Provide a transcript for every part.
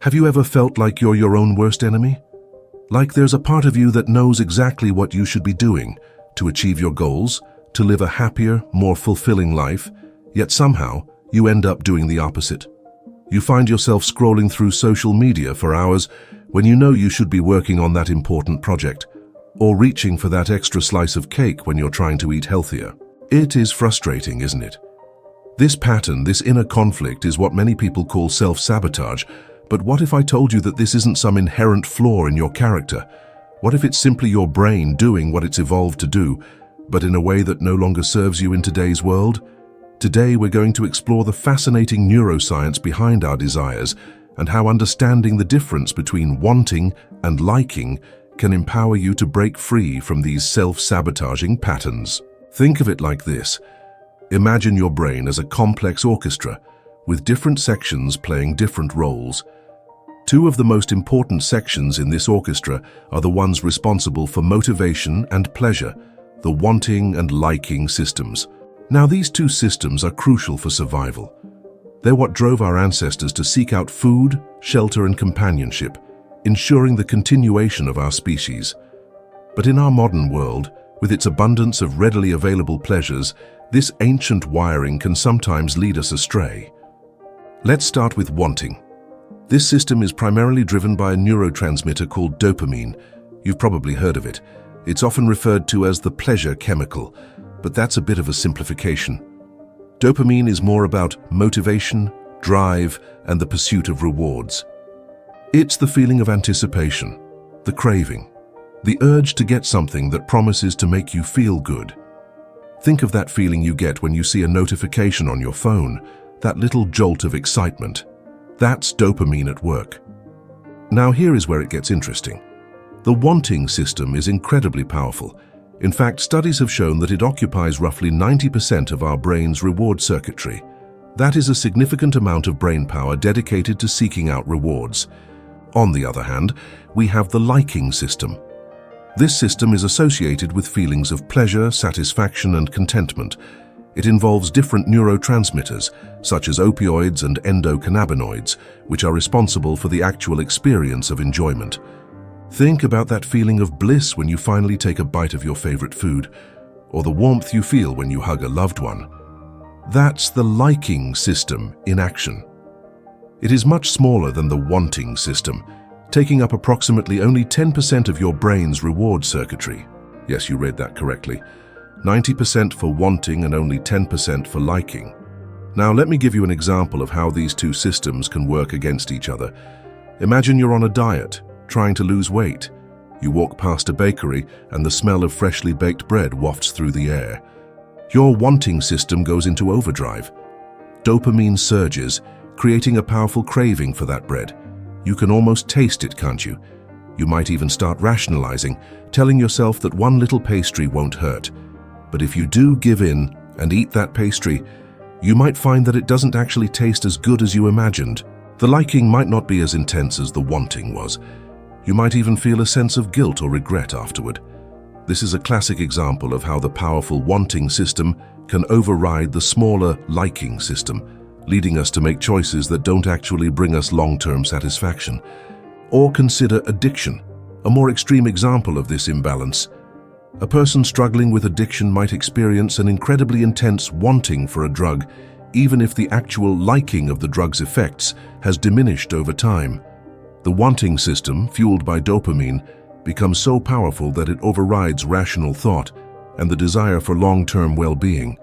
Have you ever felt like you're your own worst enemy? Like there's a part of you that knows exactly what you should be doing to achieve your goals, to live a happier, more fulfilling life, yet somehow you end up doing the opposite. You find yourself scrolling through social media for hours when you know you should be working on that important project, or reaching for that extra slice of cake when you're trying to eat healthier. It is frustrating, isn't it? This pattern, this inner conflict, is what many people call self-sabotage. But what if I told you that this isn't some inherent flaw in your character? What if it's simply your brain doing what it's evolved to do, but in a way that no longer serves you in today's world? Today we're going to explore the fascinating neuroscience behind our desires and how understanding the difference between wanting and liking can empower you to break free from these self-sabotaging patterns. Think of it like this. Imagine your brain as a complex orchestra with different sections playing different roles. Two of the most important sections in this orchestra are the ones responsible for motivation and pleasure, the wanting and liking systems. Now, these two systems are crucial for survival. They're what drove our ancestors to seek out food, shelter, and companionship, ensuring the continuation of our species. But in our modern world, with its abundance of readily available pleasures, this ancient wiring can sometimes lead us astray. Let's start with wanting. This system is primarily driven by a neurotransmitter called dopamine. You've probably heard of it. It's often referred to as the pleasure chemical, but that's a bit of a simplification. Dopamine is more about motivation, drive, and the pursuit of rewards. It's the feeling of anticipation, the craving, the urge to get something that promises to make you feel good. Think of that feeling you get when you see a notification on your phone, that little jolt of excitement. That's dopamine at work. Now here is where it gets interesting. The wanting system is incredibly powerful. In fact, studies have shown that it occupies roughly 90% of our brain's reward circuitry. That is a significant amount of brain power dedicated to seeking out rewards. On the other hand, we have the liking system. This system is associated with feelings of pleasure, satisfaction, and contentment. It involves different neurotransmitters, such as opioids and endocannabinoids, which are responsible for the actual experience of enjoyment. Think about that feeling of bliss when you finally take a bite of your favorite food, or the warmth you feel when you hug a loved one. That's the liking system in action. It is much smaller than the wanting system, taking up approximately only 10% of your brain's reward circuitry. Yes, you read that correctly. 90% for wanting and only 10% for liking. Now let me give you an example of how these two systems can work against each other. Imagine you're on a diet, trying to lose weight. You walk past a bakery and the smell of freshly baked bread wafts through the air. Your wanting system goes into overdrive. Dopamine surges, creating a powerful craving for that bread. You can almost taste it, can't you? You might even start rationalizing, telling yourself that one little pastry won't hurt. But if you do give in and eat that pastry, you might find that it doesn't actually taste as good as you imagined. The liking might not be as intense as the wanting was. You might even feel a sense of guilt or regret afterward. This is a classic example of how the powerful wanting system can override the smaller liking system, leading us to make choices that don't actually bring us long-term satisfaction. Or consider addiction, a more extreme example of this imbalance. A person struggling with addiction might experience an incredibly intense wanting for a drug, even if the actual liking of the drug's effects has diminished over time. The wanting system, fueled by dopamine, becomes so powerful that it overrides rational thought and the desire for long-term well-being.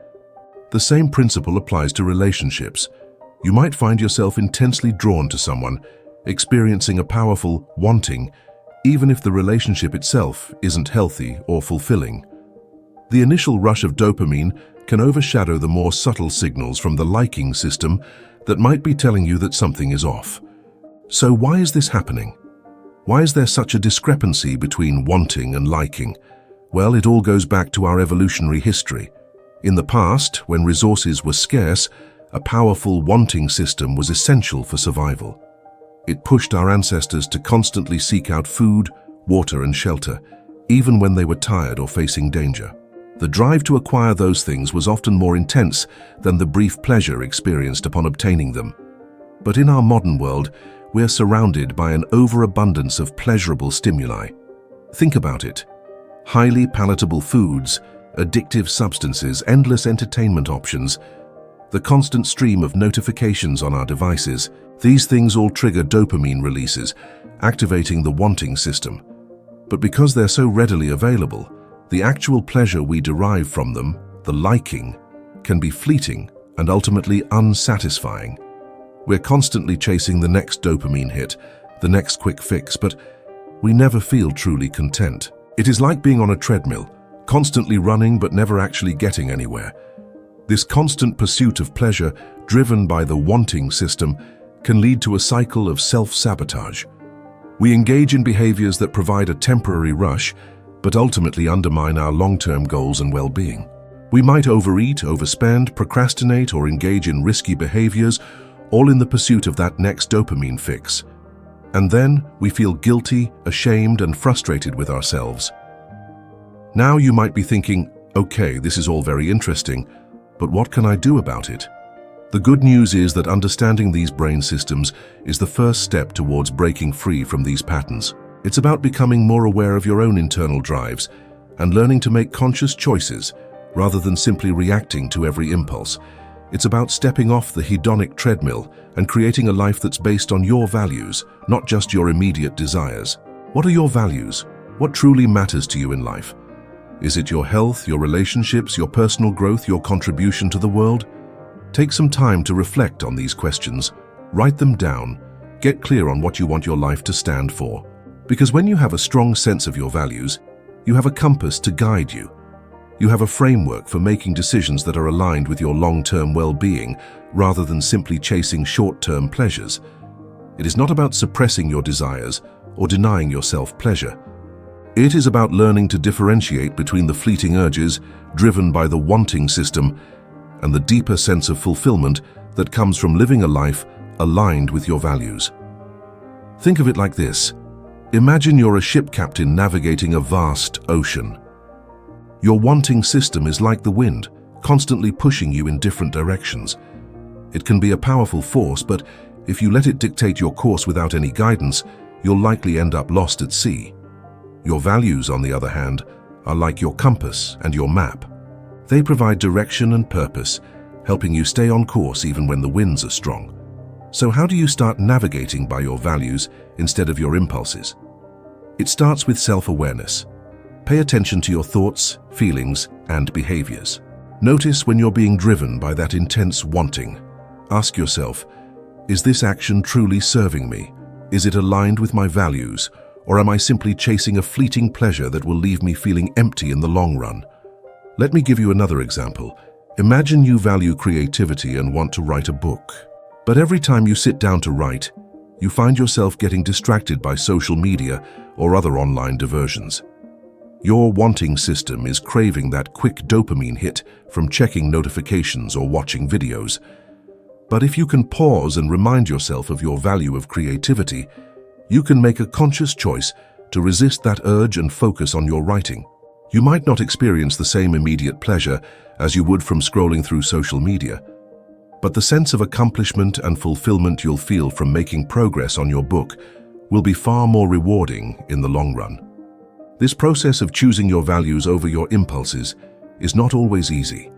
The same principle applies to relationships. You might find yourself intensely drawn to someone, experiencing a powerful wanting, even if the relationship itself isn't healthy or fulfilling. The initial rush of dopamine can overshadow the more subtle signals from the liking system that might be telling you that something is off. So why is this happening? Why is there such a discrepancy between wanting and liking? Well, it all goes back to our evolutionary history. In the past, when resources were scarce, a powerful wanting system was essential for survival. It pushed our ancestors to constantly seek out food, water, and shelter, even when they were tired or facing danger. The drive to acquire those things was often more intense than the brief pleasure experienced upon obtaining them. But in our modern world, we're surrounded by an overabundance of pleasurable stimuli. Think about it. Highly palatable foods, addictive substances, endless entertainment options, the constant stream of notifications on our devices. These things all trigger dopamine releases, activating the wanting system. But because they're so readily available, the actual pleasure we derive from them, the liking, can be fleeting and ultimately unsatisfying. We're constantly chasing the next dopamine hit, the next quick fix, but we never feel truly content. It is like being on a treadmill, constantly running but never actually getting anywhere. This constant pursuit of pleasure, driven by the wanting system, can lead to a cycle of self-sabotage. We engage in behaviors that provide a temporary rush, but ultimately undermine our long-term goals and well-being. We might overeat, overspend, procrastinate, or engage in risky behaviors, all in the pursuit of that next dopamine fix. And then we feel guilty, ashamed, and frustrated with ourselves. Now you might be thinking, okay, this is all very interesting, but what can I do about it? The good news is that understanding these brain systems is the first step towards breaking free from these patterns. It's about becoming more aware of your own internal drives and learning to make conscious choices rather than simply reacting to every impulse. It's about stepping off the hedonic treadmill and creating a life that's based on your values, not just your immediate desires. What are your values? What truly matters to you in life? Is it your health, your relationships, your personal growth, your contribution to the world? Take some time to reflect on these questions, write them down, get clear on what you want your life to stand for. Because when you have a strong sense of your values, you have a compass to guide you. You have a framework for making decisions that are aligned with your long-term well-being rather than simply chasing short-term pleasures. It is not about suppressing your desires or denying yourself pleasure. It is about learning to differentiate between the fleeting urges driven by the wanting system and the deeper sense of fulfillment that comes from living a life aligned with your values. Think of it like this. Imagine you're a ship captain navigating a vast ocean. Your wanting system is like the wind, constantly pushing you in different directions. It can be a powerful force, but if you let it dictate your course without any guidance, you'll likely end up lost at sea. Your values, on the other hand, are like your compass and your map. They provide direction and purpose, helping you stay on course even when the winds are strong. So how do you start navigating by your values instead of your impulses? It starts with self-awareness. Pay attention to your thoughts, feelings, and behaviors. Notice when you're being driven by that intense wanting. Ask yourself, is this action truly serving me? Is it aligned with my values? Or am I simply chasing a fleeting pleasure that will leave me feeling empty in the long run? Let me give you another example. Imagine you value creativity and want to write a book. But every time you sit down to write, you find yourself getting distracted by social media or other online diversions. Your wanting system is craving that quick dopamine hit from checking notifications or watching videos. But if you can pause and remind yourself of your value of creativity, you can make a conscious choice to resist that urge and focus on your writing. You might not experience the same immediate pleasure as you would from scrolling through social media, but the sense of accomplishment and fulfillment you'll feel from making progress on your book will be far more rewarding in the long run. This process of choosing your values over your impulses is not always easy.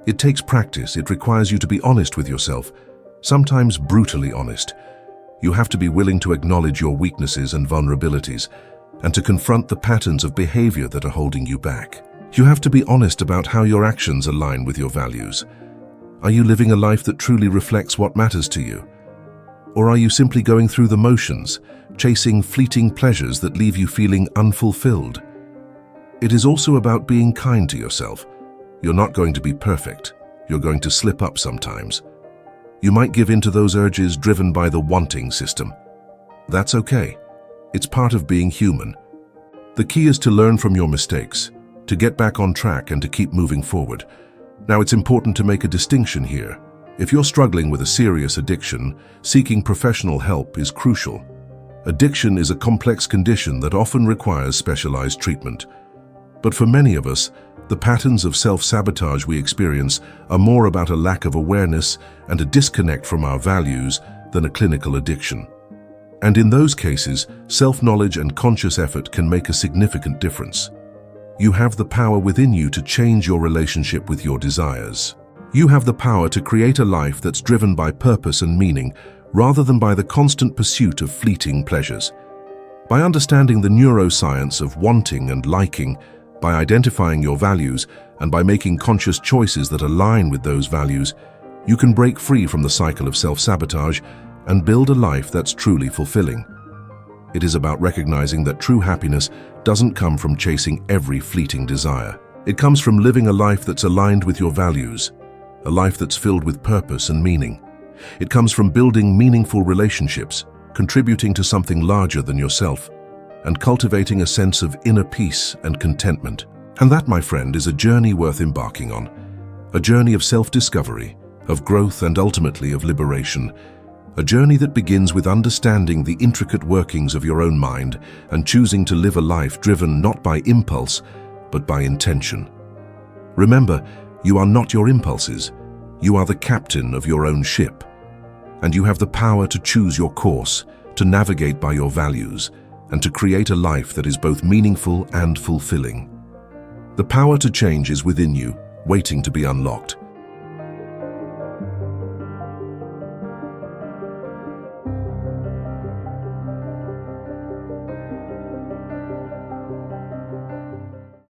It takes practice. It requires you to be honest with yourself, sometimes brutally honest. You have to be willing to acknowledge your weaknesses and vulnerabilities, and to confront the patterns of behavior that are holding you back. You have to be honest about how your actions align with your values. Are you living a life that truly reflects what matters to you? Or are you simply going through the motions, chasing fleeting pleasures that leave you feeling unfulfilled? It is also about being kind to yourself. You're not going to be perfect. You're going to slip up sometimes. You might give in to those urges driven by the wanting system. That's okay. It's part of being human. The key is to learn from your mistakes, to get back on track and to keep moving forward. Now, it's important to make a distinction here. If you're struggling with a serious addiction, seeking professional help is crucial. Addiction is a complex condition that often requires specialized treatment. But for many of us, the patterns of self-sabotage we experience are more about a lack of awareness and a disconnect from our values than a clinical addiction. And in those cases, self-knowledge and conscious effort can make a significant difference. You have the power within you to change your relationship with your desires. You have the power to create a life that's driven by purpose and meaning, rather than by the constant pursuit of fleeting pleasures. By understanding the neuroscience of wanting and liking, by identifying your values, and by making conscious choices that align with those values, you can break free from the cycle of self-sabotage and build a life that's truly fulfilling. It is about recognizing that true happiness doesn't come from chasing every fleeting desire. It comes from living a life that's aligned with your values, a life that's filled with purpose and meaning. It comes from building meaningful relationships, contributing to something larger than yourself, and cultivating a sense of inner peace and contentment. And that, my friend, is a journey worth embarking on. A journey of self-discovery, of growth, and ultimately of liberation. A journey that begins with understanding the intricate workings of your own mind and choosing to live a life driven not by impulse, but by intention. Remember, you are not your impulses. You are the captain of your own ship. And you have the power to choose your course, to navigate by your values, and to create a life that is both meaningful and fulfilling. The power to change is within you, waiting to be unlocked.